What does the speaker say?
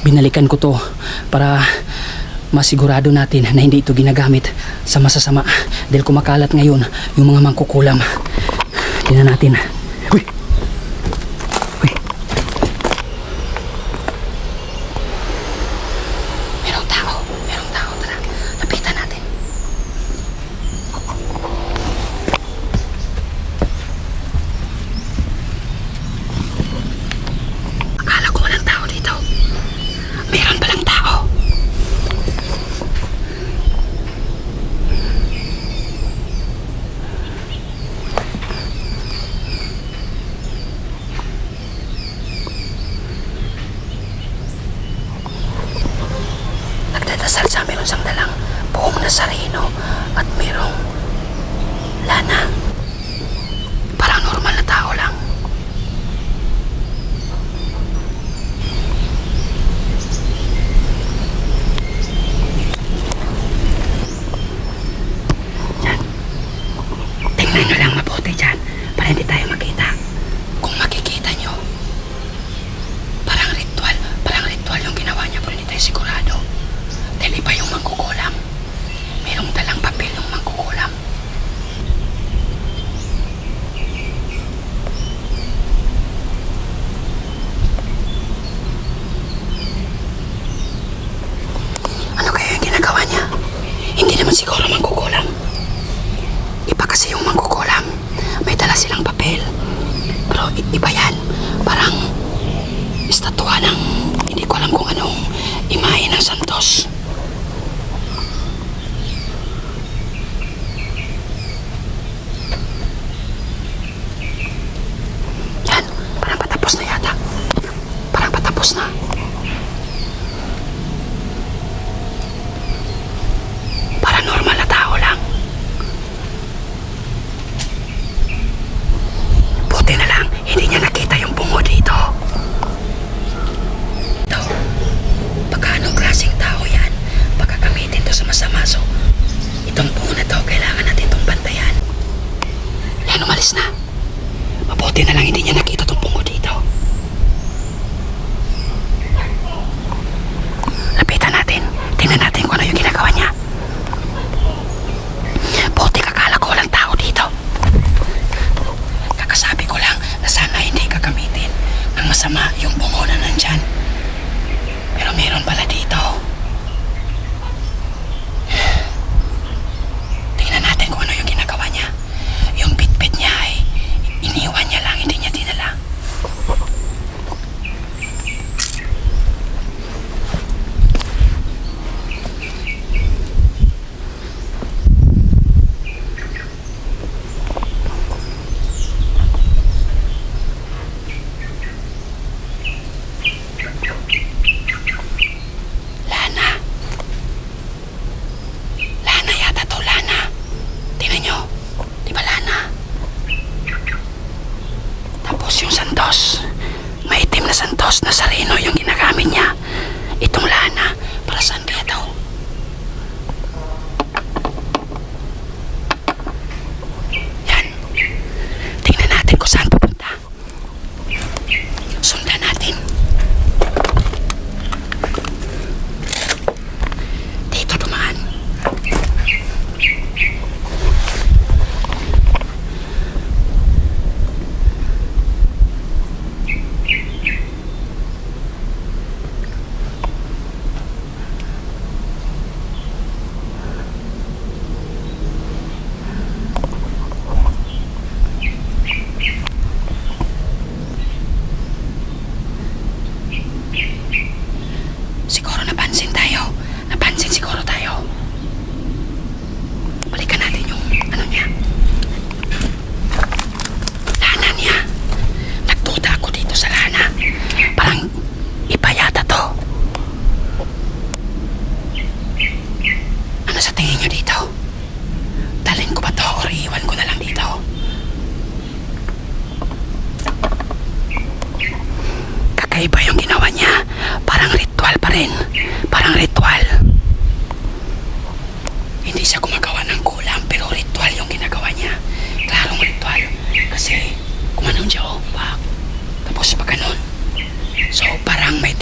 binalikan ko to para masigurado natin na hindi ito ginagamit sa masasama. Dahil kumakalat ngayon yung mga mangkukulam. Tingnan natin. Uy! Uy! Merong tao. Merong tao. Tara, lapitan natin. Akala ko walang tao dito. Meron palang tao. Nagdadasal sa amin isang dalang buong Nazareno at merong lana. Parang normal na tao lang. Yan. Tingnan nyo lang mabuti dyan para hindi tayo makita. Kung makikita nyo, parang ritual yung ginawa niya pero hindi tayo sigurado. Dahil iba yung mangkukulam. Merong dalang papel yung mangkukulam. Ano kaya yung ginagawa niya? Hindi naman siguro mangkukulam. Iba kasi yung mangkukulam. May dala silang papel. Pero iba yan. Parang estatwa ng hindi ko alam kung anong imahe ng santos. Yan, parang patapos na yata. Parang patapos na. Parang normal na tao lang. Buti na lang, hindi niya nakita yung bungo dito. Ito, baka anong klaseng tao yan? Baka gamitin to sa masama. So, itong bungo na to, kailangan natin itong bantayan. Yan, umalis na. Mabuti na lang hindi niya nakita itong bungo dito. Lapitan natin. Tingnan natin kung ano yung ginagawa niya. Buti kakala ko walang tao dito. Kakasabi ko lang na sana hindi gagamitin ng masama yung bungo na nandyan. Pero meron pala dito. Tingnan natin kung ano yung ginagawa niya. Yung bitbit niya ay iniwan niya lang, hindi niya dinala. Lana. Lana yata to, Lana. Tingnan nyo. Di ba Lana? Tapos yung santos. May itim na santos na Nazareno yung ginagamit niya. Itong Lana. Para saan kaya daw? Yan. Tingnan natin kung saan pupunta. Sundan natin. Dito dumaan. Siguro napansin tayo. Napansin siguro tayo. Balikan natin yung ano niya. Lana niya. Nagduda ako dito sa Lana. Parang iba yata to. Ano sa tingin niyo dito? Dalhin ko ba to o iiwan ko na lang dito? Kakaiba yung ginawa niya. Parang ritual pa rin. Parang ritual. Hindi siya gumagawa ng kulam pero ritual yung ginagawa niya. Klarong ritual. Kasi kumanon siya, oh, pak. Tapos pag ganun. So parang may